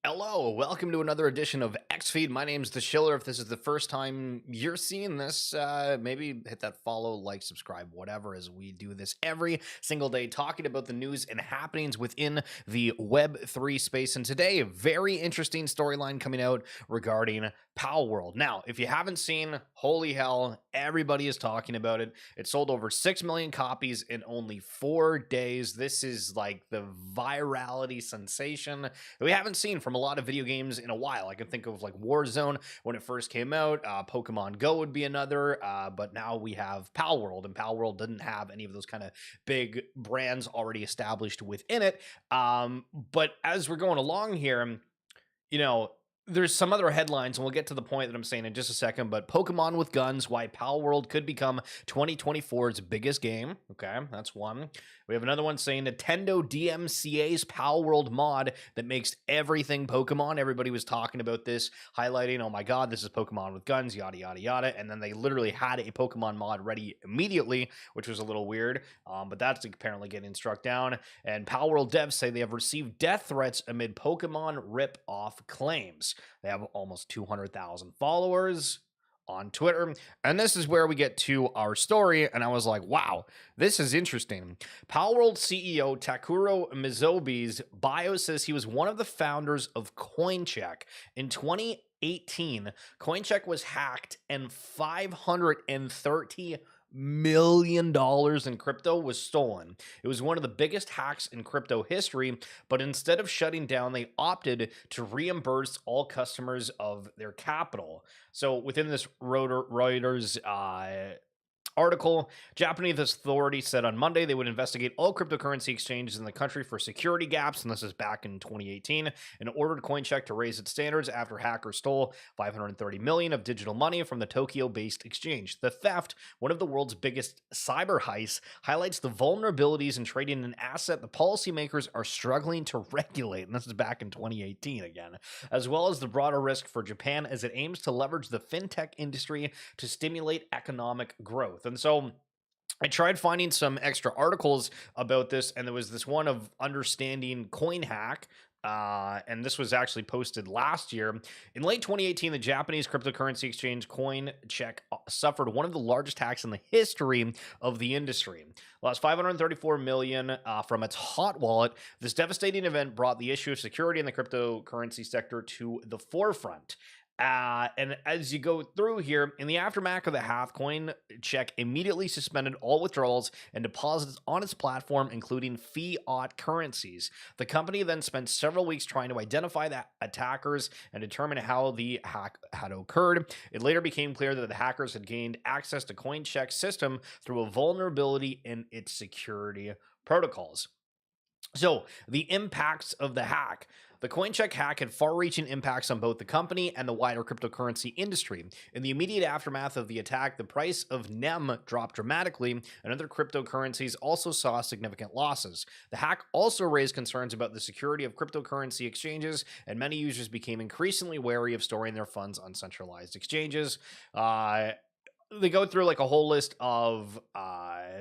Hello, welcome to another edition of XFeed. My name's the Schiller. If this is the first time you're seeing this, maybe hit that follow, like, subscribe, whatever, as we do this every single day, talking about the news and happenings within the Web3 space. And today, a very interesting storyline coming out regarding Palworld. Now, if you haven't seen, holy hell, everybody is talking about it. It sold over 6 million copies in only 4 days. This is like the virality sensation that we haven't seen from a lot of video games in a while. I can think of like Warzone when it first came out. Pokemon Go would be another, but now we have Palworld, and Palworld didn't have any of those kind of big brands already established within it. But as we're going along here, you know, there's some other headlines, and we'll get to the point that I'm saying in just a second, but Pokemon with guns, why Palworld could become 2024's biggest game. Okay, that's one. We have another one saying Nintendo DMCA's Palworld mod that makes everything Pokemon. Everybody was talking about this, highlighting, oh my god, this is Pokemon with guns, yada, yada, yada. And then they literally had a Pokemon mod ready immediately, which was a little weird, but that's apparently getting struck down. And Palworld devs say they have received death threats amid Pokemon rip-off claims. They have almost 200,000 followers on Twitter. And this is where we get to our story. And I was like, wow, this is interesting. Palworld CEO Takuro Mizobe's bio says he was one of the founders of CoinCheck. In 2018, CoinCheck was hacked and $530 million in crypto was stolen. It was one of the biggest hacks in crypto history, but instead of shutting down, they opted to reimburse all customers of their capital. So within this Reuters article, Japanese authorities said on Monday they would investigate all cryptocurrency exchanges in the country for security gaps, and this is back in 2018, and ordered CoinCheck to raise its standards after hackers stole $530 million of digital money from the Tokyo-based exchange. The theft, one of the world's biggest cyber heists, highlights the vulnerabilities in trading an asset the policymakers are struggling to regulate, and this is back in 2018 again, as well as the broader risk for Japan as it aims to leverage the fintech industry to stimulate economic growth. And so I tried finding some extra articles about this, and there was this one of understanding coin hack. And this was actually posted last year. In late 2018, the Japanese cryptocurrency exchange CoinCheck suffered one of the largest hacks in the history of the industry. Lost $534 million from its hot wallet. This devastating event brought the issue of security in the cryptocurrency sector to the forefront. And as you go through here, in the aftermath of the hack, CoinCheck immediately suspended all withdrawals and deposits on its platform, including fiat currencies. The company then spent several weeks trying to identify the attackers and determine how the hack had occurred. It later became clear that the hackers had gained access to CoinCheck's system through a vulnerability in its security protocols. So, the impacts of the hack. The CoinCheck hack had far-reaching impacts on both the company and the wider cryptocurrency industry. In the immediate aftermath of the attack, the price of NEM dropped dramatically, and other cryptocurrencies also saw significant losses. The hack also raised concerns about the security of cryptocurrency exchanges, and many users became increasingly wary of storing their funds on centralized exchanges. They go through like a whole list of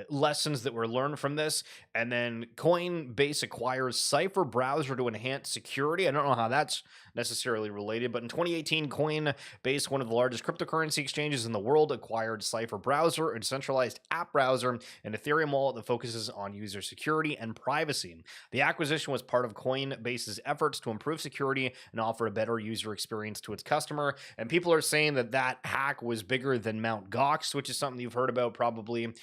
lessons that were learned from this, and then Coinbase acquires Cypher browser to enhance security. I don't know how that's necessarily related, but in 2018, Coinbase, one of the largest cryptocurrency exchanges in the world, acquired Cypher browser, a decentralized app browser, and Ethereum wallet that focuses on user security and privacy. The acquisition was part of Coinbase's efforts to improve security and offer a better user experience to its customer. And people are saying that that hack was bigger than Mt. Gox, which is something you've heard about probably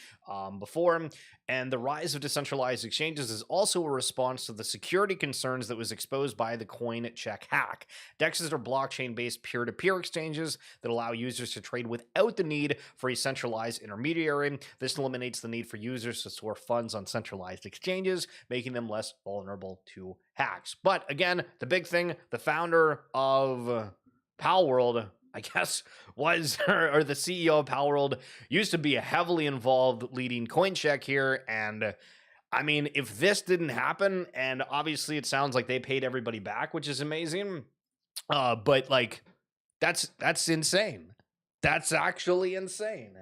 before. And the rise of decentralized exchanges is also a response to the security concerns that was exposed by the CoinCheck hack. DEXs are blockchain-based peer-to-peer exchanges that allow users to trade without the need for a centralized intermediary. This eliminates the need for users to store funds on centralized exchanges, making them less vulnerable to hacks. But again, the big thing, the founder of Palworld, I guess, was, or the CEO of Palworld, used to be heavily involved leading CoinCheck here. And I mean, if this didn't happen, and obviously it sounds like they paid everybody back, which is amazing. But like, that's insane. That's actually insane.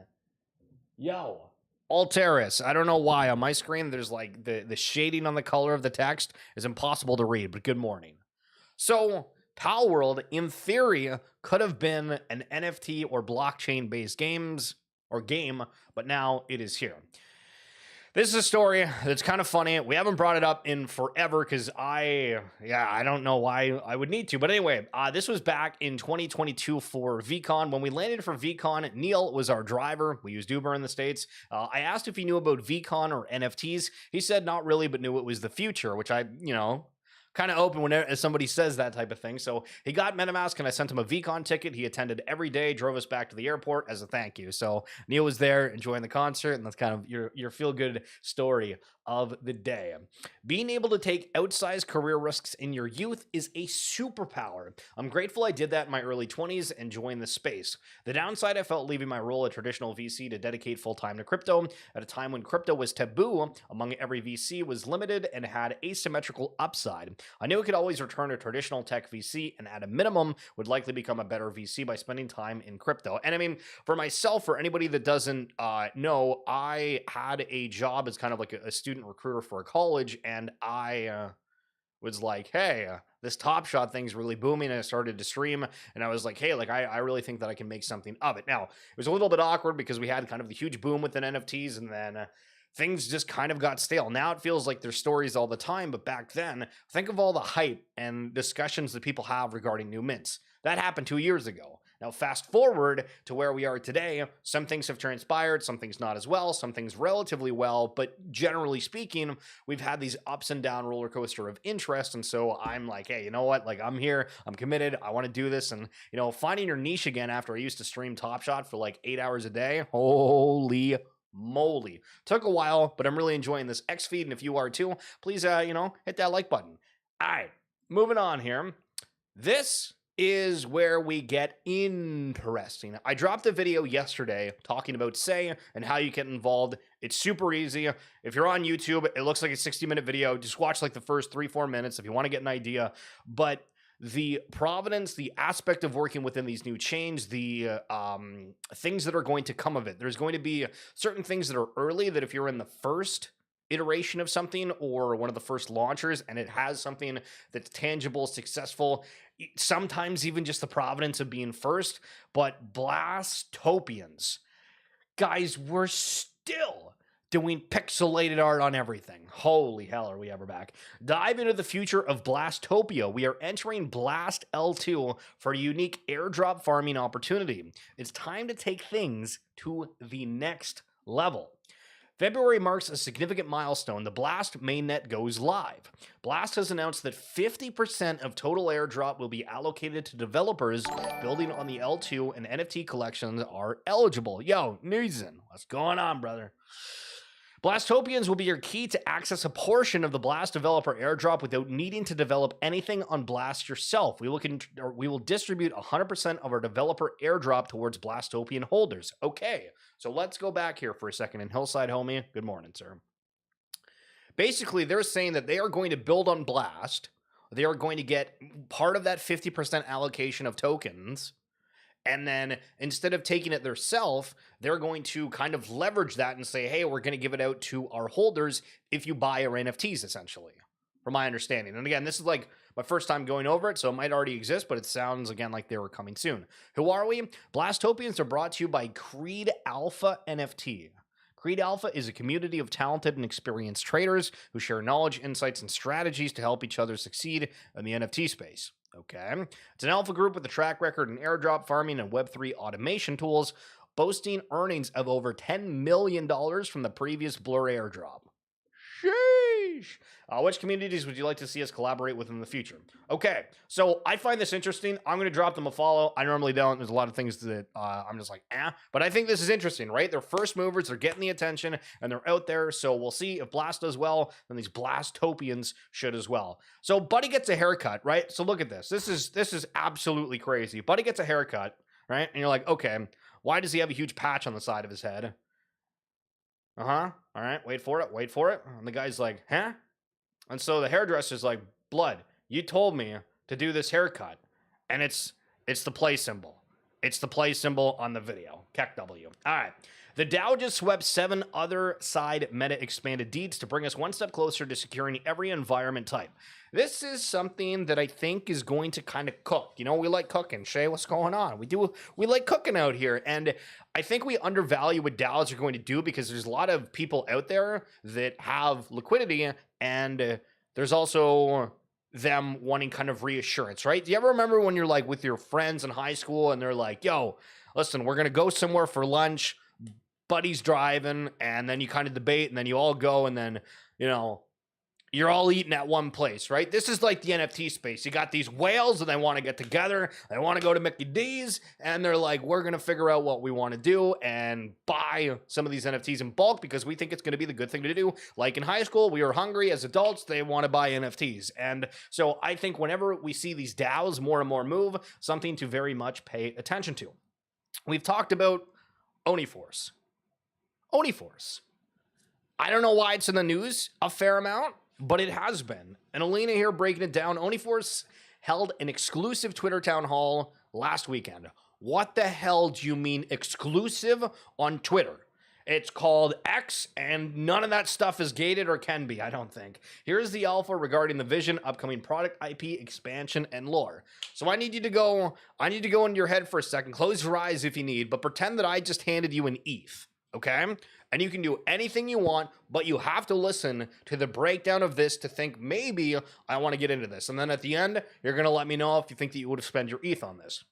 Yo. Alteris. I don't know why on my screen there's like the shading on the color of the text is impossible to read, but good morning. So Palworld, in theory, could have been an NFT or blockchain-based game, but now it is here. This is a story that's kind of funny. We haven't brought it up in forever because I don't know why I would need to. But anyway, this was back in 2022 for VeeCon. When we landed for VeeCon, Neil was our driver. We used Uber in the States. I asked if he knew about VeeCon or NFTs. He said not really, but knew it was the future, which I, kind of open when somebody says that type of thing. So he got MetaMask and I sent him a VeeCon ticket. He attended every day, drove us back to the airport as a thank you. So Neil was there enjoying the concert, and that's kind of your feel-good story of the day. Being able to take outsized career risks in your youth is a superpower. I'm grateful I did that in my early 20s and joined the space. The downside, I felt leaving my role at traditional VC to dedicate full-time to crypto at a time when crypto was taboo among every VC, was limited and had asymmetrical upside. I knew I could always return to traditional tech VC and at a minimum would likely become a better VC by spending time in crypto. And I mean, for myself, for anybody that doesn't know, I had a job as kind of like a student recruiter for a college, and I was like, hey, this Top Shot thing's really booming, and I started to stream, and I was like, hey, like I really think that I can make something of it. Now, it was a little bit awkward because we had kind of the huge boom within NFTs, and then things just kind of got stale. Now it feels like there's stories all the time, but back then, think of all the hype and discussions that people have regarding new mints. That happened 2 years ago. Now, fast forward to where we are today, some things have transpired, some things not as well, some things relatively well, but generally speaking, we've had these ups and down roller coaster of interest, and so I'm like, hey, you know what? Like, I'm here, I'm committed, I want to do this, and, finding your niche again after I used to stream Top Shot for like 8 hours a day, holy moly. Took a while, but I'm really enjoying this X feed, and if you are too, please, hit that like button. All right, moving on here. This is where we get interesting. I dropped a video yesterday talking about Say and how you get involved. It's super easy. If you're on YouTube, it looks like a 60-minute video. Just watch like the first 3-4 minutes if you want to get an idea. But the provenance, the aspect of working within these new chains, the things that are going to come of it. There's going to be certain things that are early that if you're in the first iteration of something or one of the first launchers and it has something that's tangible, successful, sometimes even just the provenance of being first. But Blastopians, guys, we're still doing pixelated art on everything. Holy hell, are we ever back? Dive into the future of Blastopia. We are entering Blast L2 for a unique airdrop farming opportunity. It's time to take things to the next level. February marks a significant milestone. The Blast mainnet goes live. Blast has announced that 50% of total airdrop will be allocated to developers building on the L2 and NFT collections are eligible. Yo, Newsen, what's going on, brother? Blastopians will be your key to access a portion of the Blast developer airdrop without needing to develop anything on Blast yourself. We will distribute 100% of our developer airdrop towards Blastopian holders. Okay, so let's go back here for a second. And Hillside Homie, good morning, sir. Basically, they're saying that they are going to build on Blast. They are going to get part of that 50% allocation of tokens. And then instead of taking it themselves, they're going to kind of leverage that and say, hey, we're going to give it out to our holders if you buy our NFTs, essentially, from my understanding. And again, this is like my first time going over it, so it might already exist, but it sounds, again, like they were coming soon. Who are we? Blastopians are brought to you by Creed Alpha NFT. Creed Alpha is a community of talented and experienced traders who share knowledge, insights, and strategies to help each other succeed in the NFT space. Okay. It's an alpha group with a track record in airdrop farming and Web3 automation tools, boasting earnings of over $10 million from the previous Blur airdrop. Sheesh. Which communities would you like to see us collaborate with in the future? Okay, so I find this interesting. I'm going to drop them a follow. I normally don't. There's a lot of things that I'm just like, but I think this is interesting, right? They're first movers. They're getting the attention, and they're out there. So we'll see if Blast does well, then these Blastopians should as well. So Buddy gets a haircut, right? So look at this. This is absolutely crazy. Buddy gets a haircut, right? And you're like, okay, why does he have a huge patch on the side of his head? All right, wait for it, wait for it. And the guy's like, huh? And so the hairdresser's like, blood, you told me to do this haircut. And it's the play symbol. It's the play symbol on the video. Keck W. All right. The DAO just swept 7 other side meta expanded deeds to bring us one step closer to securing every environment type. This is something that I think is going to kind of cook. You know, we like cooking. Shay, what's going on? We like cooking out here. And I think we undervalue what DAOs are going to do because there's a lot of people out there that have liquidity, and there's also them wanting kind of reassurance, right? Do you ever remember when you're like with your friends in high school and they're like, yo, listen, we're going to go somewhere for lunch, buddy's driving, and then you kind of debate, and then you all go, and then, you know, you're all eating at one place, right? This is like the NFT space. You got these whales, and they want to get together. They want to go to Mickey D's, and they're like, we're going to figure out what we want to do and buy some of these NFTs in bulk because we think it's going to be the good thing to do. Like in high school, we were hungry. As adults, they want to buy NFTs. And so I think whenever we see these DAOs more and more move, something to very much pay attention to. We've talked about Oniforce. Oniforce. I don't know why it's in the news a fair amount, but it has been. And Alina here breaking it down. Oniforce held an exclusive Twitter town hall last weekend. What the hell do you mean exclusive on Twitter? It's called X, and none of that stuff is gated or can be, I don't think. Here's the alpha regarding the vision, upcoming product, IP, expansion, and lore. So I need to go into your head for a second. Close your eyes if you need, but pretend that I just handed you an ETH. Okay? And you can do anything you want, but you have to listen to the breakdown of this to think maybe I want to get into this. And then at the end, you're going to let me know if you think that you would have spent your ETH on this.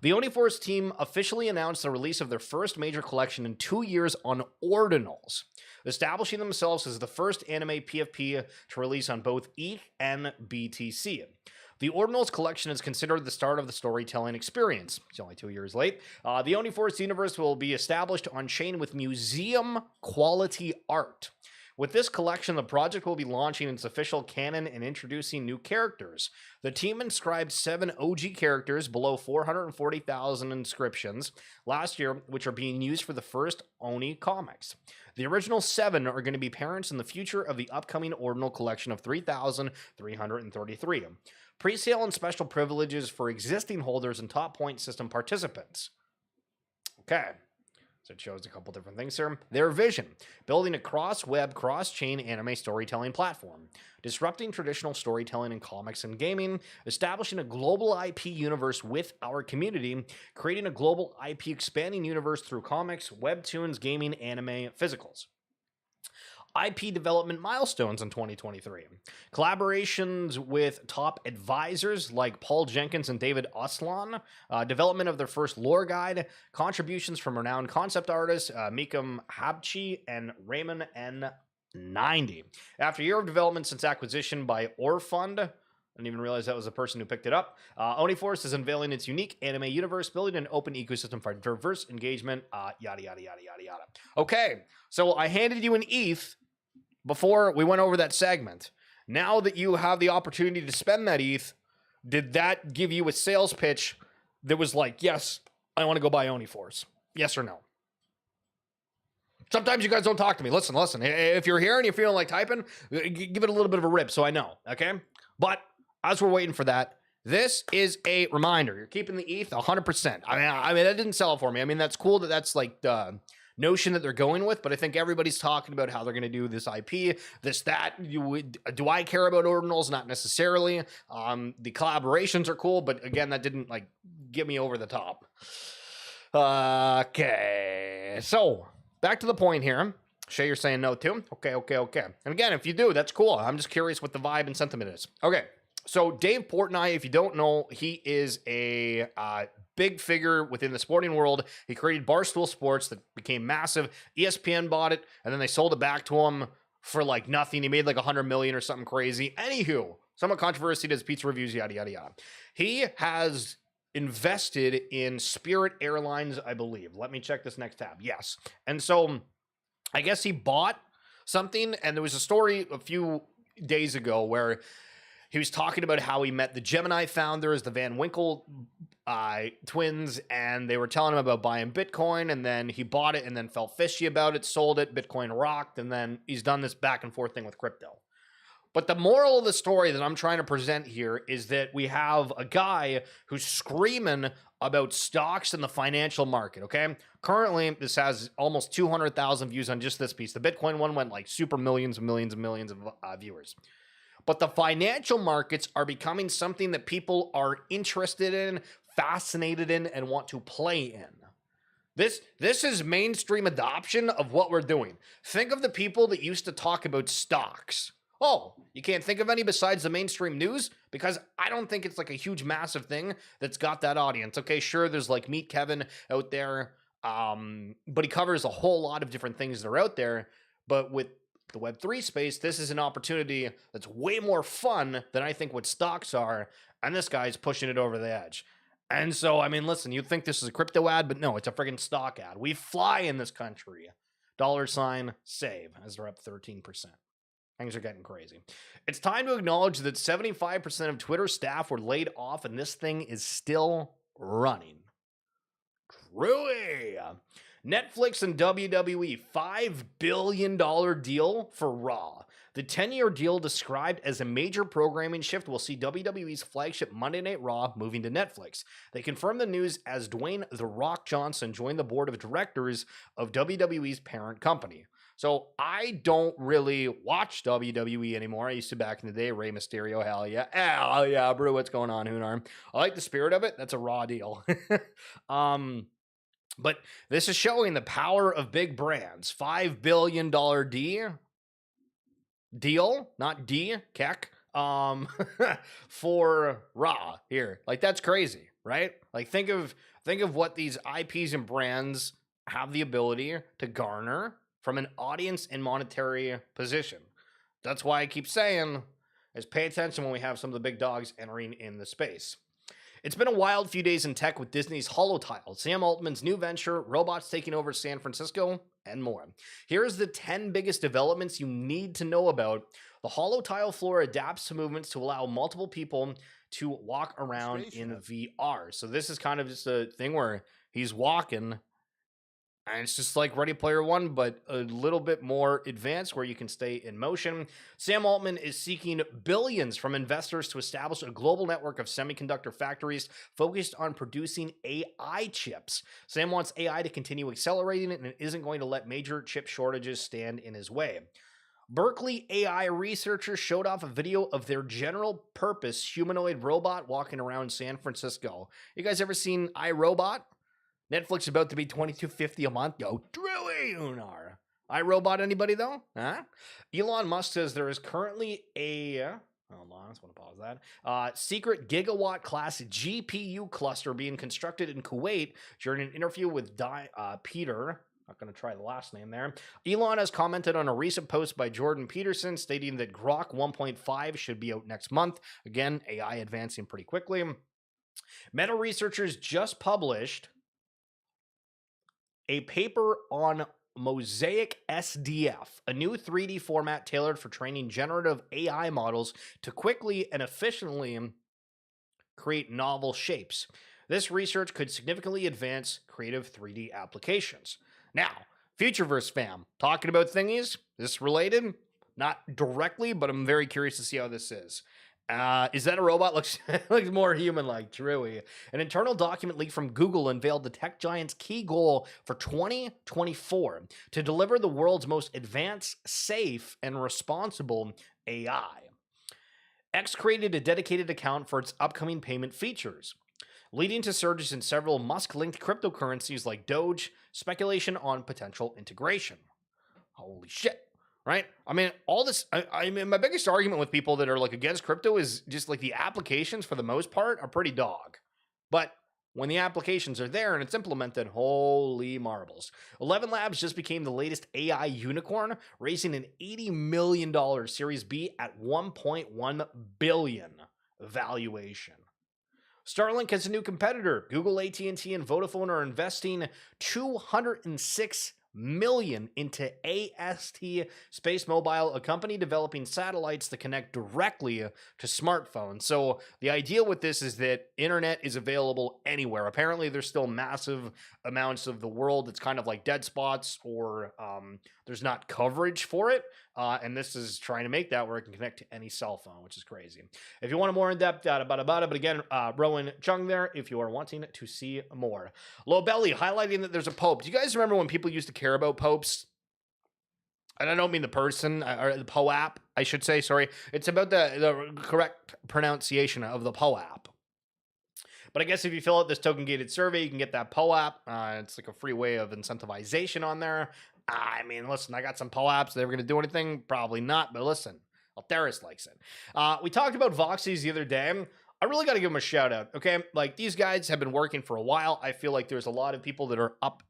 The Oniforce team officially announced the release of their first major collection in 2 years on Ordinals, establishing themselves as the first anime PFP to release on both ETH and BTC. The Ordinals collection is considered the start of the storytelling experience. It's only 2 years late. The Oniforce universe will be established on-chain with museum-quality art. With this collection, the project will be launching its official canon and introducing new characters. The team inscribed 7 OG characters below 440,000 inscriptions last year, which are being used for the first Oni comics. The original 7 are going to be parents in the future of the upcoming Ordinal collection of 3,333. Pre-sale and special privileges for existing holders and top point system participants. Okay. So it shows a couple different things here. Their vision: building a cross-web, cross-chain anime storytelling platform, disrupting traditional storytelling in comics and gaming, establishing a global IP universe with our community, creating a global IP expanding universe through comics, webtoons, gaming, anime, physicals. IP development milestones in 2023. Collaborations with top advisors like Paul Jenkins and David Oslan. Development of their first lore guide. Contributions from renowned concept artists Mikam Habchi and Raymond N90. After a year of development since acquisition by Orfund, I didn't even realize that was the person who picked it up. Oniforce is unveiling its unique anime universe, building an open ecosystem for diverse engagement, yada, yada, yada, yada, yada. Okay, so I handed you an ETH before we went over that segment. Now that you have the opportunity to spend that ETH, did that give you a sales pitch that was like, yes, I want to go buy Oniforce? Yes or no? Sometimes you guys don't talk to me. Listen. If you're here and you're feeling like typing, give it a little bit of a rip so I know, okay? But as we're waiting for that, this is a reminder. You're keeping the ETH 100%. I mean, that didn't sell it for me. I mean, that's cool that that's like the notion that they're going with, but I think everybody's talking about how they're going to do this IP, this, that. Do I care about ordinals? Not necessarily. The collaborations are cool, but again, that didn't like get me over the top. Okay, so back to the point here. Shay, you're saying no too? Okay. And again, if you do, that's cool. I'm just curious what the vibe and sentiment is. Okay, so Dave Portnoy, if you don't know, he is a big figure within the sporting world. He created Barstool Sports that became massive. ESPN bought it, and then they sold it back to him for like nothing. He made like $100 million or something crazy. Anywho, somewhat controversy, does pizza reviews, yada, yada, yada. He has invested in Spirit Airlines, I believe. Let me check this next tab. Yes. And so I guess he bought something, and there was a story a few days ago where he was talking about how he met the Gemini founders, the Van Winkle twins, and they were telling him about buying Bitcoin, and then he bought it and then felt fishy about it, sold it, Bitcoin rocked, and then he's done this back and forth thing with crypto. But the moral of the story that I'm trying to present here is that we have a guy who's screaming about stocks in the financial market, okay? Currently, this has almost 200,000 views on just this piece. The Bitcoin one went like super millions and millions and millions of viewers. But the financial markets are becoming something that people are interested in, fascinated in, and want to play in. This is mainstream adoption of what we're doing. Think of the people that used to talk about stocks. Oh, you can't think of any besides the mainstream news? Because I don't think it's like a huge, massive thing that's got that audience. Okay, sure, there's like Meet Kevin out there, but he covers a whole lot of different things that are out there. But with the Web3 space, this is an opportunity that's way more fun than I think what stocks are, and this guy's pushing it over the edge. And so, I mean, listen, you'd think this is a crypto ad, but no, it's a friggin' stock ad. We fly in this country. $save as they're up 13%. Things are getting crazy. It's time to acknowledge that 75% of Twitter staff were laid off, and this thing is still running. Truly. Netflix and WWE, $5 billion deal for Raw. The 10-year deal, described as a major programming shift, will see WWE's flagship Monday Night Raw moving to Netflix. They confirmed the news as Dwayne "The Rock" Johnson joined the board of directors of WWE's parent company. So I don't really watch WWE anymore. I used to back in the day. Rey Mysterio, hell yeah, bro, what's going on, Hunar? I like the spirit of it. That's a Raw deal. But this is showing the power of big brands. $5 billion deal, not D, Keck, for Raw here. Like, that's crazy, right? Like, think of what these IPs and brands have the ability to garner from an audience and monetary position. That's why I keep saying is pay attention when we have some of the big dogs entering in the space. It's been a wild few days in tech with Disney's Holotile, Sam Altman's new venture, robots taking over San Francisco, and more. Here's the 10 biggest developments you need to know about. The Holotile floor adapts to movements to allow multiple people to walk around in VR. So this is kind of just a thing where he's walking, and it's just like Ready Player One, but a little bit more advanced where you can stay in motion. Sam Altman is seeking billions from investors to establish a global network of semiconductor factories focused on producing AI chips. Sam wants AI to continue accelerating it and isn't going to let major chip shortages stand in his way. Berkeley AI researchers showed off a video of their general purpose humanoid robot walking around San Francisco. You guys ever seen iRobot? Netflix about to be $22.50 a month. Yo, Unar. iRobot, anybody though? Huh? Elon Musk says there is currently a hold on, I just want to pause that. Secret gigawatt class GPU cluster being constructed in Kuwait during an interview with Peter. Not going to try the last name there. Elon has commented on a recent post by Jordan Peterson stating that Grok 1.5 should be out next month. Again, AI advancing pretty quickly. Meta researchers just published a paper on Mosaic SDF, a new 3D format tailored for training generative AI models to quickly and efficiently create novel shapes. This research could significantly advance creative 3D applications. Now, Futureverse fam, talking about thingies, this related? Not directly, but I'm very curious to see how this is. Is that a robot? Looks more human-like, truly. An internal document leaked from Google unveiled the tech giant's key goal for 2024 to deliver the world's most advanced, safe, and responsible AI. X created a dedicated account for its upcoming payment features, leading to surges in several Musk-linked cryptocurrencies like Doge, speculation on potential integration. Holy shit. Right? I mean, all this, I mean, my biggest argument with people that are like against crypto is just like the applications for the most part are pretty dog. But when the applications are there and it's implemented, holy marbles. 11 Labs just became the latest AI unicorn, raising an $80 million Series B at $1.1 billion valuation. Starlink has a new competitor. Google, AT&T, and Vodafone are investing $206 million into AST Space Mobile, a company developing satellites that connect directly to smartphones. So the idea with this is that internet is available anywhere. Apparently, there's still massive amounts of the world that's kind of like dead spots or there's not coverage for it. And this is trying to make that where it can connect to any cell phone, which is crazy. If you want a more in-depth data about it, but again, Rowan Chung there, if you are wanting to see more. Low Belly highlighting that there's a pope. Do you guys remember when people used to care about popes? And I don't mean the person, or the POAP, I should say, sorry. It's about the correct pronunciation of the POAP. But I guess if you fill out this token-gated survey, you can get that POAP. It's like a free way of incentivization on there. I mean, listen, I got some POAPs. They were going to do anything? Probably not, but listen, Alteris likes it. We talked about Voxys the other day. I really got to give them a shout out, okay? Like, these guys have been working for a while. I feel like there's a lot of people that are up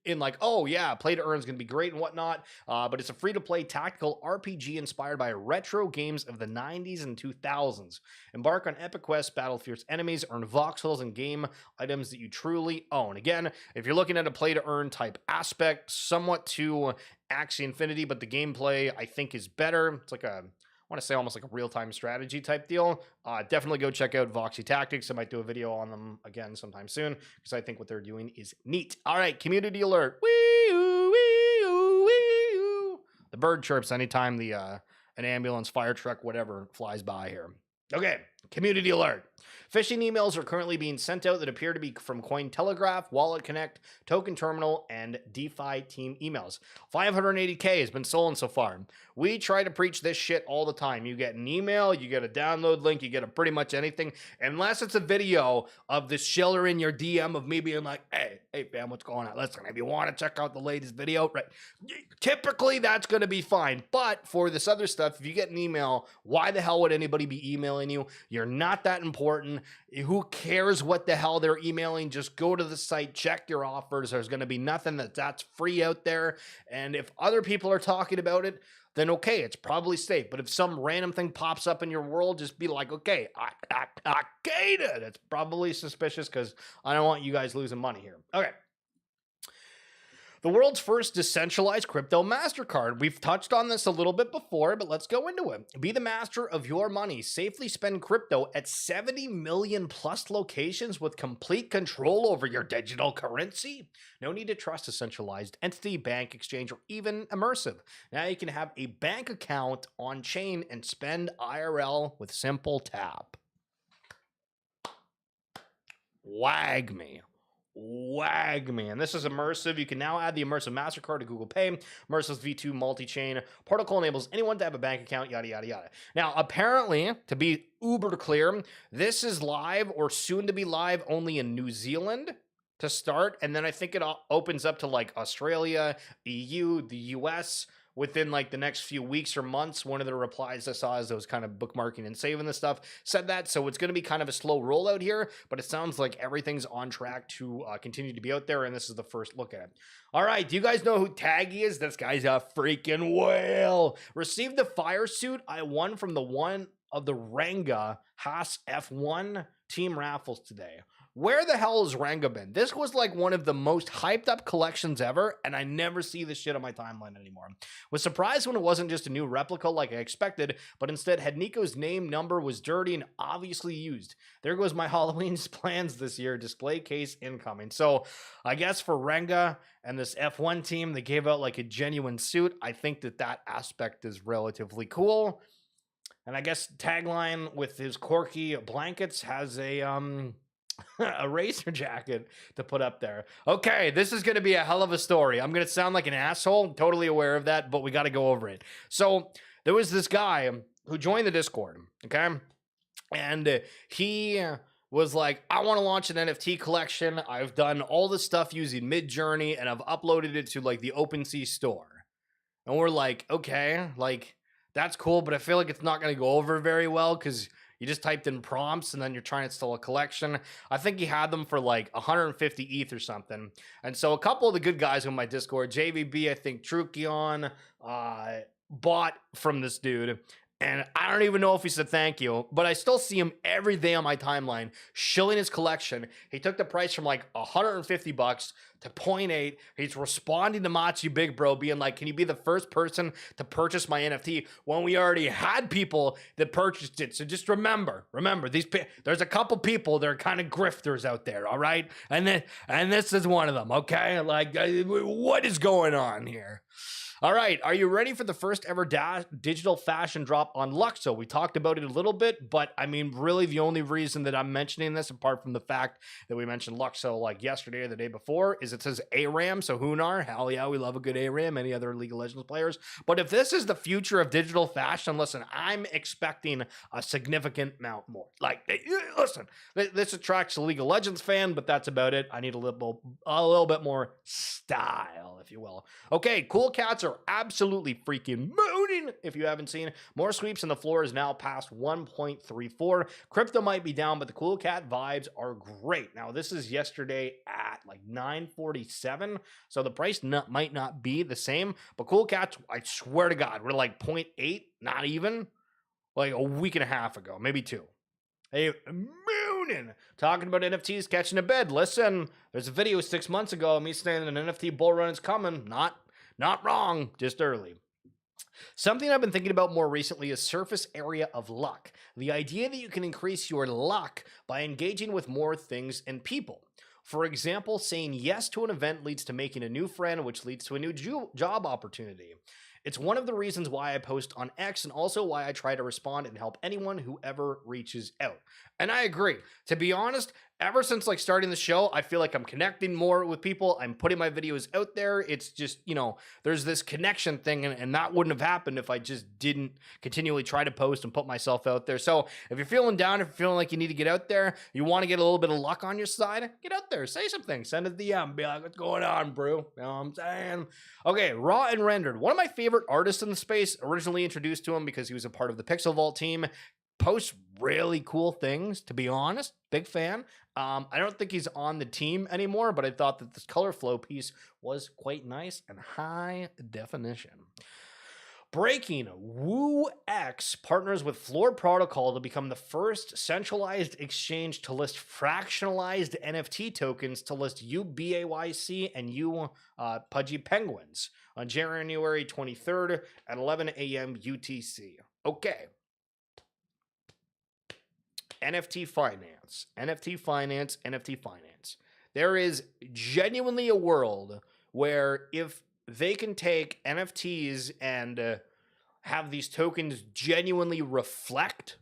in like, oh yeah, play to earn is going to be great and whatnot, but it's a free-to-play tactical RPG inspired by retro games of the 90s and 2000s. Embark on epic quests, battle fierce enemies, earn voxels and game items that you truly own. Again, if you're looking at a play-to-earn type aspect, somewhat to Axie Infinity, but the gameplay I think is better. It's like a, I want to say almost like a real-time strategy type deal. Definitely go check out Voxy Tactics. I might do a video on them again sometime soon because I think what they're doing is neat. All right, community alert. Wee-oo, wee-oo, wee-oo. The bird chirps anytime the an ambulance, fire truck, whatever flies by here. Okay, community alert. Phishing emails are currently being sent out that appear to be from Cointelegraph, Wallet Connect, Token Terminal, and DeFi team emails. 580K has been stolen so far. We try to preach this shit all the time. You get an email, you get a download link, you get a pretty much anything, unless it's a video of the Schiller in your DM of me being like, hey fam, what's going on? Listen, if you want to check out the latest video, right? Typically, that's going to be fine. But for this other stuff, if you get an email, why the hell would anybody be emailing you? You're not that important. Who cares what the hell they're emailing? Just go to the site, check your offers. There's going to be nothing that's free out there. And if other people are talking about it, then okay, it's probably safe. But if some random thing pops up in your world, just be like, okay, I get it. It's probably suspicious because I don't want you guys losing money here. Okay. The world's first decentralized crypto MasterCard. We've touched on this a little bit before, but let's go into it. Be the master of your money. Safely spend crypto at 70 million plus locations with complete control over your digital currency. No need to trust a centralized entity, bank, exchange, or even immersive. Now you can have a bank account on chain and spend IRL with simple tap. Wag me. And this is immersive. You can now add the immersive MasterCard to Google Pay. Immersive V2 multi-chain protocol enables anyone to have a bank account, yada, yada, yada. Now, apparently, to be uber clear, this is live or soon to be live only in New Zealand to start. And then I think it opens up to like Australia, EU, the US, within like the next few weeks or months. One of the replies I saw as I was kind of bookmarking and saving this stuff said that. So it's going to be kind of a slow rollout here, but it sounds like everything's on track to continue to be out there. And this is the first look at it. All right. Do you guys know who Taggy is? This guy's a freaking whale. Received the fire suit I won from the one of the Ranga Haas F1 team raffles today. Where the hell has Ranga been? This was like one of the most hyped up collections ever, and I never see this shit on my timeline anymore. Was surprised when it wasn't just a new replica like I expected, but instead had Nico's name number was dirty and obviously used. There goes my Halloween plans this year. Display case incoming. So I guess for Ranga and this F1 team, they gave out like a genuine suit. I think that aspect is relatively cool. And I guess tagline with his quirky blankets has a a racer jacket to put up there. Okay, this is going to be a hell of a story. I'm going to sound like an asshole, totally aware of that, but we got to go over it. So there was this guy who joined the Discord, okay? And he was like, I want to launch an NFT collection. I've done all this stuff using Midjourney, and I've uploaded it to like the OpenSea store. And we're like, okay, like that's cool, but I feel like it's not going to go over very well because you just typed in prompts and then you're trying to install a collection. I think he had them for like 150 ETH or something. And so a couple of the good guys on my Discord, JVB, I think Trukion, bought from this dude. And I don't even know if he said thank you, but I still see him every day on my timeline shilling his collection. He took the price from like $150 to 0.8. He's responding to Machi Big Bro being like, can you be the first person to purchase my NFT when we already had people that purchased it? So just remember, there's a couple people that are kind of grifters out there, all right? And this is one of them, okay? Like, what is going on here? All right, are you ready for the first ever digital fashion drop on Luxo? We talked about it a little bit, but I mean, really the only reason that I'm mentioning this, apart from the fact that we mentioned Luxo like yesterday or the day before, is it says ARAM, so Hunar, hell yeah, we love a good ARAM, any other League of Legends players. But if this is the future of digital fashion, listen, I'm expecting a significant amount more. Like, listen, this attracts a League of Legends fan, but that's about it. I need a little bit more style, if you will. Okay, Cool Cats are absolutely freaking mooning. If you haven't seen, more sweeps and the floor is now past 1.34. Crypto might be down, but the Cool Cat vibes are great. Now, this is yesterday at like 9:47, so the price might not be the same, but Cool Cats, I swear to God, we're like 0.8, not even, like a week and a half ago, maybe two. Hey, mooning. Talking about NFTs catching a bed. Listen, there's a video 6 months ago of me saying an NFT bull run is coming. Not wrong, just early. Something I've been thinking about more recently is surface area of luck. The idea that you can increase your luck by engaging with more things and people. For example, saying yes to an event leads to making a new friend, which leads to a new job opportunity. It's one of the reasons why I post on X and also why I try to respond and help anyone who ever reaches out. And I agree. To be honest, ever since like starting the show, I feel like I'm connecting more with people. I'm putting my videos out there. It's just, there's this connection thing, and that wouldn't have happened if I just didn't continually try to post and put myself out there. So if you're feeling down, if you're feeling like you need to get out there, you want to get a little bit of luck on your side, get out there, say something, send a DM, be like, what's going on, bro? You know what I'm saying? Okay, Raw and Rendered. One of my favorite artists in the space, originally introduced to him because he was a part of the Pixel Vault team. Posts really cool things, to be honest. Big fan. I don't think he's on the team anymore, but I thought that this color flow piece was quite nice and high definition. Breaking, WooX partners with Floor Protocol to become the first centralized exchange to list fractionalized NFT tokens to list UBAYC and Pudgy Penguins on January 23rd at 11 a.m. UTC. Okay. NFT finance. There is genuinely a world where if they can take NFTs and have these tokens genuinely reflect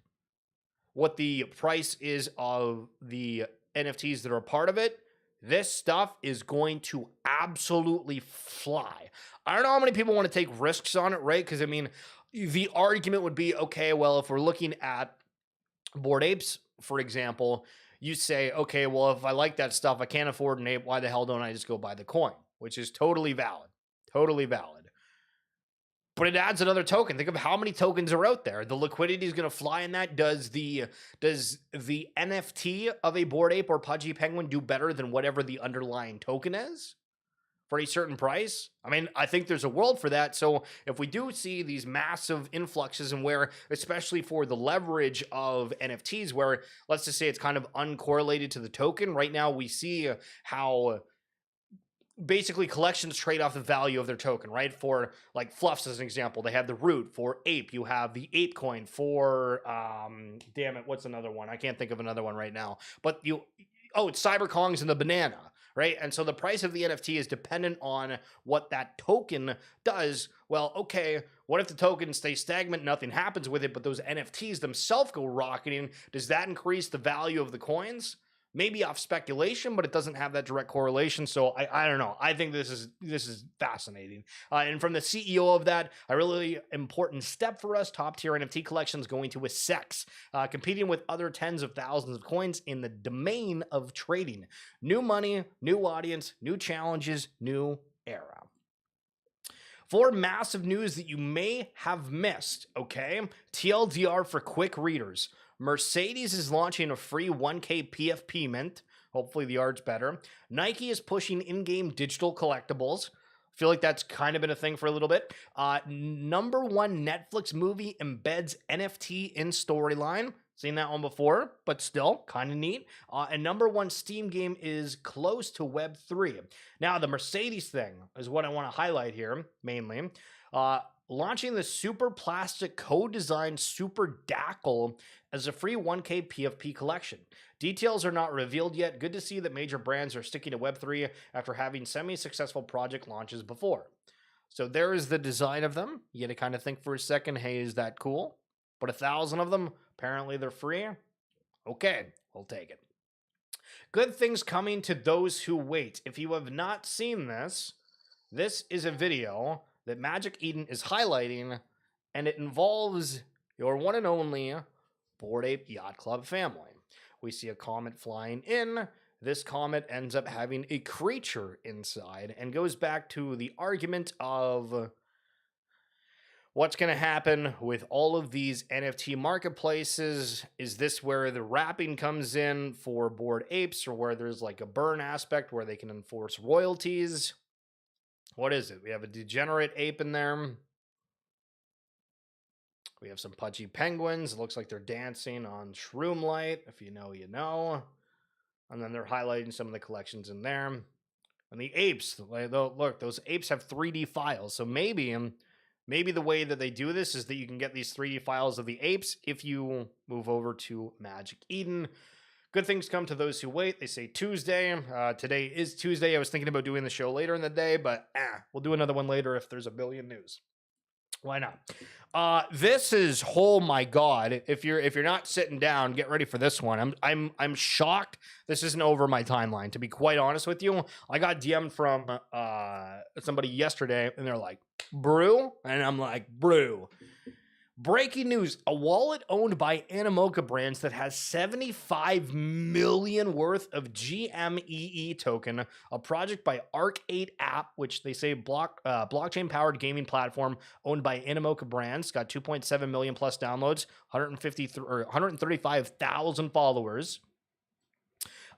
what the price is of the NFTs that are part of it, this stuff is going to absolutely fly. I don't know how many people want to take risks on it, right? Because, I mean, the argument would be, okay, well, if we're looking at Bored Apes, for example, you say, okay, well, if I like that stuff, I can't afford an ape, why the hell don't I just go buy the coin? Which is totally valid. But it adds another token. Think of how many tokens are out there. The liquidity is going to fly in that. Does the NFT of a Bored Ape or Pudgy Penguin do better than whatever the underlying token is for a certain price? I mean, I think there's a world for that. So if we do see these massive influxes and where, especially for the leverage of NFTs, where let's just say it's kind of uncorrelated to the token, right now we see how basically collections trade off the value of their token, right? For like Fluffs as an example, they have the root. For Ape, you have the Ape coin. For damn it, what's another one? I can't think of another one right now. But it's Cyber Kongs and the banana, right? And so the price of the NFT is dependent on what that token does. Well, okay, what if the token stays stagnant, nothing happens with it, but those NFTs themselves go rocketing? Does that increase the value of the coins? Maybe off speculation, but it doesn't have that direct correlation. So I don't know. I think this is fascinating. And from the CEO of that, a really important step for us, top tier NFT collections going to Sex, competing with other tens of thousands of coins in the domain of trading. New money, new audience, new challenges, new era. For massive news that you may have missed, okay? TLDR for quick readers. Mercedes is launching a free 1K PFP mint. Hopefully the art's better. Nike is pushing in-game digital collectibles. feel like that's kind of been a thing for a little bit. Number one Netflix movie embeds NFT in storyline. Seen that one before, but still kind of neat. And number one Steam game is close to Web3. Now, the Mercedes thing is what I want to highlight here, mainly. Launching the Super Plastic co-designed Super Dackle as a free 1K PFP collection. Details are not revealed yet. Good to see that major brands are sticking to Web3 after having semi-successful project launches before. So there is the design of them. You got to kind of think for a second, hey, is that cool? But 1,000 of them, apparently they're free. Okay, we'll take it. Good things coming to those who wait. If you have not seen this, this is a video that Magic Eden is highlighting, and it involves your one and only Bored Ape Yacht Club family. We see a comet flying in. This comet ends up having a creature inside and goes back to the argument of what's going to happen with all of these NFT marketplaces. Is this where the wrapping comes in for Bored Apes, or where there's like a burn aspect where they can enforce royalties? What is it? We have a degenerate ape in there. We have some pudgy penguins. It looks like they're dancing on shroom light. If you know, you know. And then they're highlighting some of the collections in there. And the apes, look, those apes have 3D files. So maybe the way that they do this is that you can get these 3D files of the apes if you move over to Magic Eden. Good things come to those who wait. They say Tuesday. Today is Tuesday. I was thinking about doing the show later in the day, but we'll do another one later if there's a billion news. Why not? This is, oh my God. If you're not sitting down, get ready for this one. I'm shocked this isn't over my timeline, to be quite honest with you. I got DM'd from somebody yesterday, and they're like, brew? And I'm like, brew. Breaking news, a wallet owned by Animoca Brands that has 75 million worth of GMEE token, a project by Arc8 app, which they say blockchain-powered gaming platform owned by Animoca Brands, got 2.7 million plus downloads, 135,000 followers.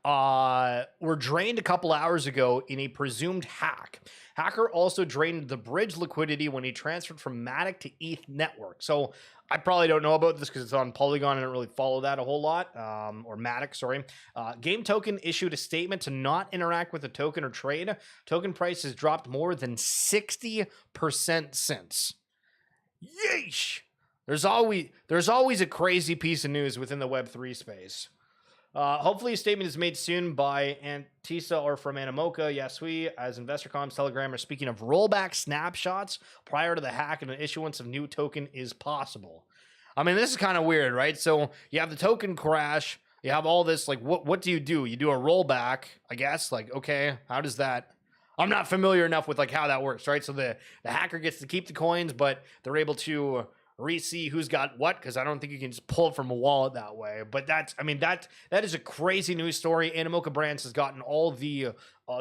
Were drained a couple hours ago in a presumed hack. Hacker also drained the bridge liquidity when he transferred from Matic to ETH network. So I probably don't know about this because it's on Polygon. I don't really follow that a whole lot, or Matic, sorry. Game Token issued a statement to not interact with the token or trade. Token price has dropped more than 60% since. Yeesh! There's always a crazy piece of news within the Web3 space. Hopefully a statement is made soon by Antisa or from Animoca. Yasui, as InvestorCom's Telegram, are speaking of rollback snapshots prior to the hack, and an issuance of new token is possible. I mean, this is kind of weird, right? So you have the token crash. You have all this, like, what do? You do a rollback, I guess. Like, okay, how does that? I'm not familiar enough with, like, how that works, right? So the hacker gets to keep the coins, but they're able to re-see who's got what, because I don't think you can just pull it from a wallet that way. But that is a crazy news story. Animoca Brands has gotten all the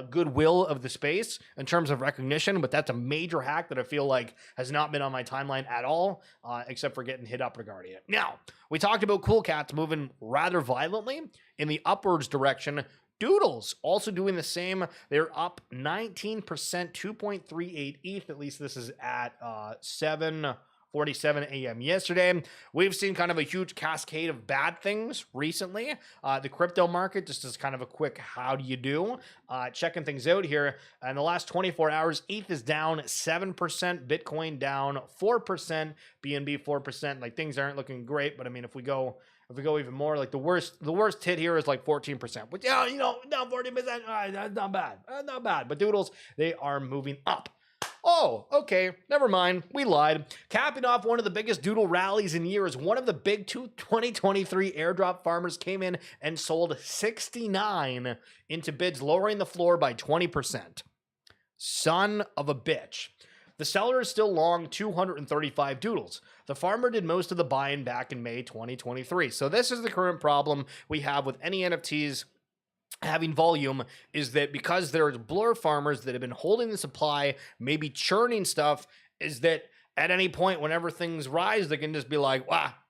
goodwill of the space in terms of recognition, but that's a major hack that I feel like has not been on my timeline at all, except for getting hit up regarding it. Now, we talked about Cool Cats moving rather violently in the upwards direction. Doodles also doing the same. They're up 19%, 2.38 ETH. At least this is at 7:47 a.m. yesterday. We've seen kind of a huge cascade of bad things recently. The crypto market, just as kind of a quick how do you do, checking things out here. In the last 24 hours, ETH is down 7%, Bitcoin down 4%, BNB 4%. Like, things aren't looking great, but I mean, if we go even more, like the worst hit here is like 14%. But yeah, down 14%, that's not bad. Not bad. But Doodles, they are moving up. Oh, okay, never mind. We lied. Capping off one of the biggest Doodle rallies in years, one of the big 2023 airdrop farmers came in and sold 69 into bids, lowering the floor by 20%. Son of a bitch. The seller is still long 235 Doodles. The farmer did most of the buying back in May 2023. So this is the current problem we have with any NFTs having volume, is that because there's blur farmers that have been holding the supply, maybe churning stuff, is that at any point whenever things rise, they can just be like,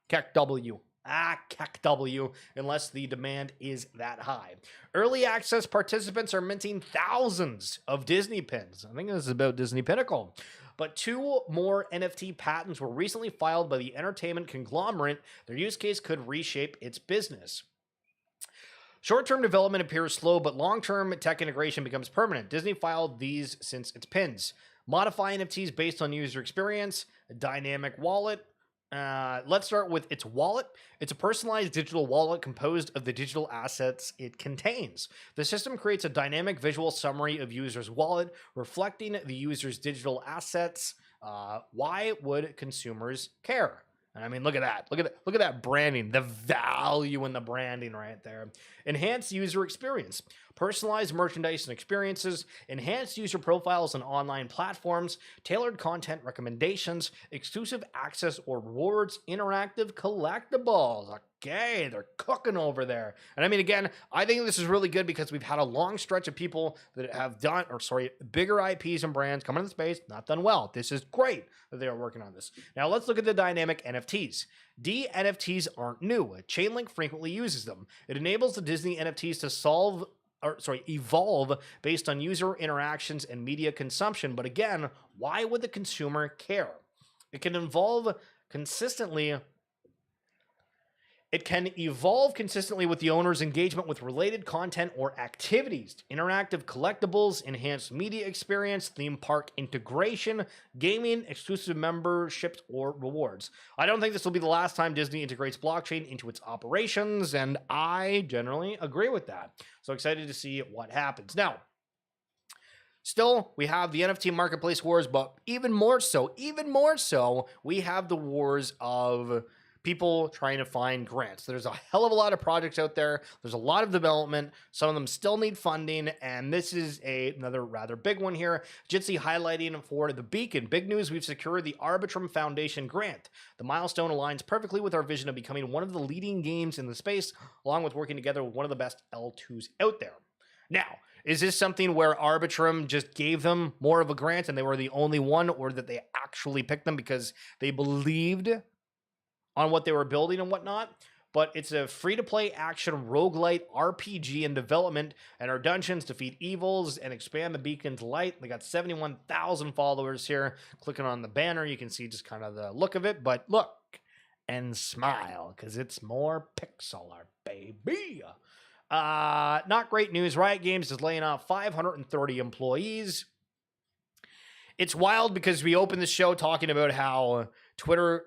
Keck W. Cack W, unless the demand is that high. Early access participants are minting thousands of Disney pins. I think this is about Disney Pinnacle. But 2 more NFT patents were recently filed by the entertainment conglomerate. Their use case could reshape its business. Short-term development appears slow, but long-term tech integration becomes permanent. Disney filed these since its pins. Modify NFTs based on user experience, a dynamic wallet. Let's start with its wallet. It's a personalized digital wallet composed of the digital assets it contains. The system creates a dynamic visual summary of user's wallet, reflecting the user's digital assets. Why would consumers care? And I mean, look at that. Look at that branding, the value in the branding right there. Enhanced user experience. Personalized merchandise and experiences, enhanced user profiles on online platforms, tailored content recommendations, exclusive access or rewards, interactive collectibles. Okay, they're cooking over there. And I mean, again, I think this is really good because we've had a long stretch of people that have done, bigger IPs and brands coming into the space, not done well. This is great that they are working on this. Now let's look at the dynamic NFTs. DNFTs aren't new. Chainlink frequently uses them. It enables the Disney NFTs to evolve based on user interactions and media consumption. But again, why would the consumer care? It can evolve consistently with the owner's engagement with related content or activities, interactive collectibles, enhanced media experience, theme park integration, gaming, exclusive memberships, or rewards. I don't think this will be the last time Disney integrates blockchain into its operations, and I generally agree with that. So excited to see what happens. Now, still, we have the NFT marketplace wars, but even more so, we have the wars of people trying to find grants. There's a hell of a lot of projects out there. There's a lot of development. Some of them still need funding, and this is another rather big one here. Jitsi highlighting for the VeeCon. Big news, we've secured the Arbitrum Foundation grant. The milestone aligns perfectly with our vision of becoming one of the leading games in the space, along with working together with one of the best L2s out there. Now, is this something where Arbitrum just gave them more of a grant and they were the only one, or that they actually picked them because they believed on what they were building and whatnot? But it's a free-to-play action roguelite RPG in development, and our dungeons defeat evils and expand the beacon's light. They got 71,000 followers here. Clicking on the banner, you can see just kind of the look of it, but look and smile, because it's more pixel art, baby. Not great news. Riot Games is laying off 530 employees. It's wild because we opened the show talking about how Twitter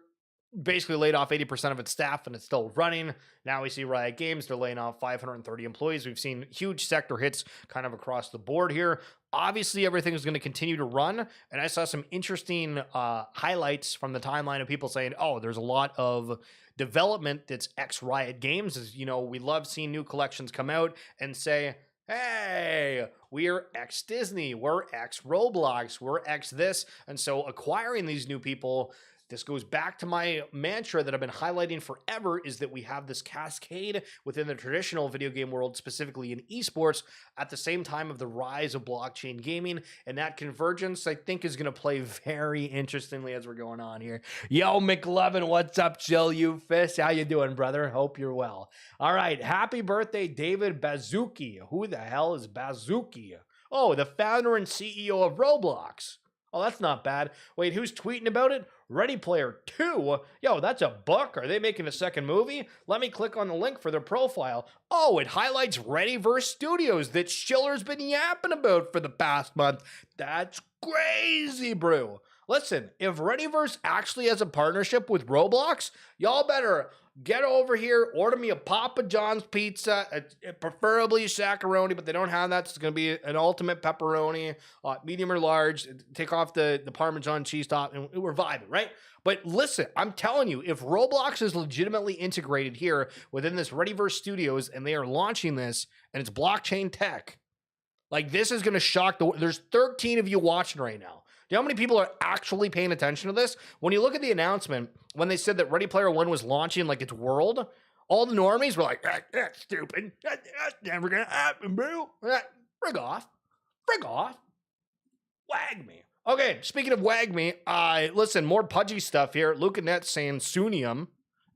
basically laid off 80% of its staff and it's still running. Now we see Riot Games, they're laying off 530 employees. We've seen huge sector hits kind of across the board here. Obviously, everything is going to continue to run. And I saw some interesting highlights from the timeline of people saying, oh, there's a lot of development that's ex-Riot Games. As you know, we love seeing new collections come out and say, hey, we're ex-Disney, we're ex-Roblox, we're ex-this. And so acquiring these new people, this goes back to my mantra that I've been highlighting forever, is that we have this cascade within the traditional video game world, specifically in esports, at the same time of the rise of blockchain gaming. And that convergence, I think, is going to play very interestingly as we're going on here. Yo, McLovin, what's up, Jill? You Fist? How you doing, brother? Hope you're well. All right. Happy birthday, David Bazuki. Who the hell is Bazuki? Oh, the founder and CEO of Roblox. Oh, that's not bad. Wait, who's tweeting about it? Ready Player 2? Yo, that's a book. Are they making a second movie? Let me click on the link for their profile. Oh, it highlights Readyverse Studios that Schiller's been yapping about for the past month. That's crazy, bro. Listen, if Readyverse actually has a partnership with Roblox, y'all better get over here, order me a Papa John's pizza, preferably shakaroni, but they don't have that, so it's going to be an ultimate pepperoni, medium or large. Take off the Parmesan cheese top, and we're vibing, right? But listen, I'm telling you, if Roblox is legitimately integrated here within this Readyverse Studios, and they are launching this, and it's blockchain tech, like, this is going to shock there's 13 of you watching right now. Do you know how many people are actually paying attention to this? When you look at the announcement, when they said that Ready Player One was launching like its world, all the normies were like, that's stupid. That's never going to happen, bro. Frig off. Frig off. Wag me. Okay, speaking of wag me, listen, more pudgy stuff here. Lucanet saying Sunium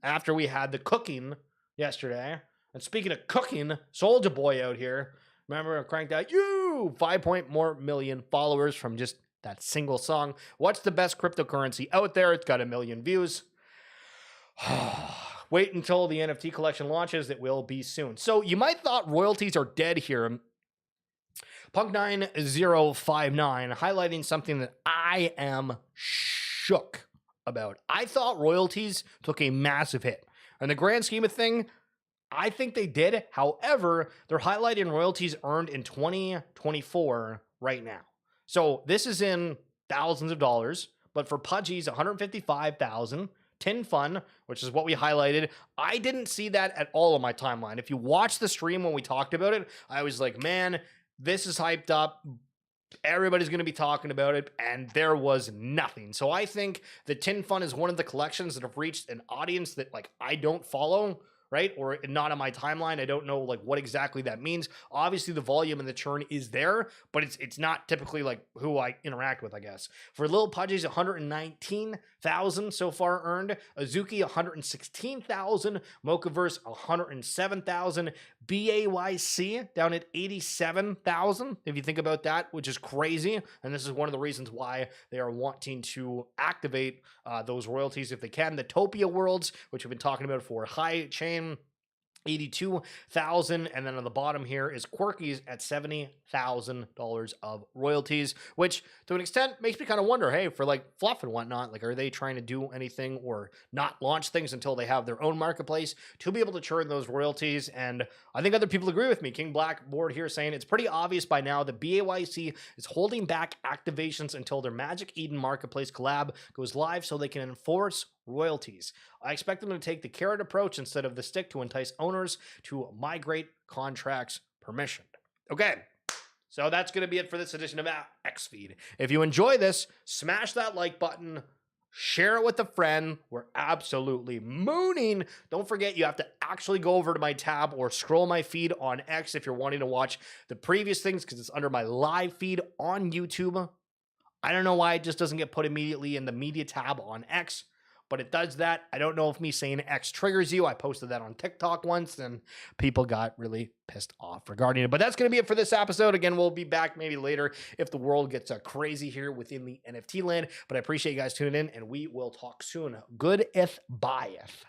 after we had the cooking yesterday. And speaking of cooking, Soulja Boy out here, remember I cranked out 5 more million followers from just that single song. What's the best cryptocurrency out there? It's got 1 million views. Wait until the NFT collection launches. It will be soon. So you might thought royalties are dead here. Punk9059 highlighting something that I am shook about. I thought royalties took a massive hit. In the grand scheme of thing, I think they did. However, they're highlighting royalties earned in 2024 right now. So this is in thousands of dollars, but for Pudgy's 155,000. Tin Fun, which is what we highlighted. I didn't see that at all on my timeline. If you watch the stream when we talked about it, I was like, man, this is hyped up. Everybody's going to be talking about it, and there was nothing. So I think the Tin Fun is one of the collections that have reached an audience that like I don't follow, right? Or not on my timeline. I don't know like what exactly that means. Obviously the volume and the churn is there, but it's not typically like who I interact with, I guess. For Lil Pudgy's 119,000 so far earned, Azuki 116,000, Mochaverse 107,000, BAYC down at 87,000. If you think about that, which is crazy. And this is one of the reasons why they are wanting to activate those royalties if they can. The Topia Worlds, which we've been talking about for high chain, 82,000, and then on the bottom here is Quirky's at $70,000 of royalties, which to an extent makes me kind of wonder, hey, for like fluff and whatnot, like are they trying to do anything or not launch things until they have their own marketplace to be able to churn those royalties? And I think other people agree with me. King Blackboard here saying it's pretty obvious by now that BAYC is holding back activations until their Magic Eden marketplace collab goes live so they can enforce royalties. I expect them to take the carrot approach instead of the stick to entice owners to migrate contracts permissioned. Okay, so that's going to be it for this edition of XFeed. If you enjoy this, smash that like button, share it with a friend. We're absolutely mooning. Don't forget, you have to actually go over to my tab or scroll my feed on X if you're wanting to watch the previous things because it's under my live feed on YouTube. I don't know why it just doesn't get put immediately in the media tab on X, but it does that. I don't know if me saying X triggers you. I posted that on TikTok once, and people got really pissed off regarding it. But that's going to be it for this episode. Again, we'll be back maybe later if the world gets crazy here within the NFT land. But I appreciate you guys tuning in, and we will talk soon. Good if, bye if.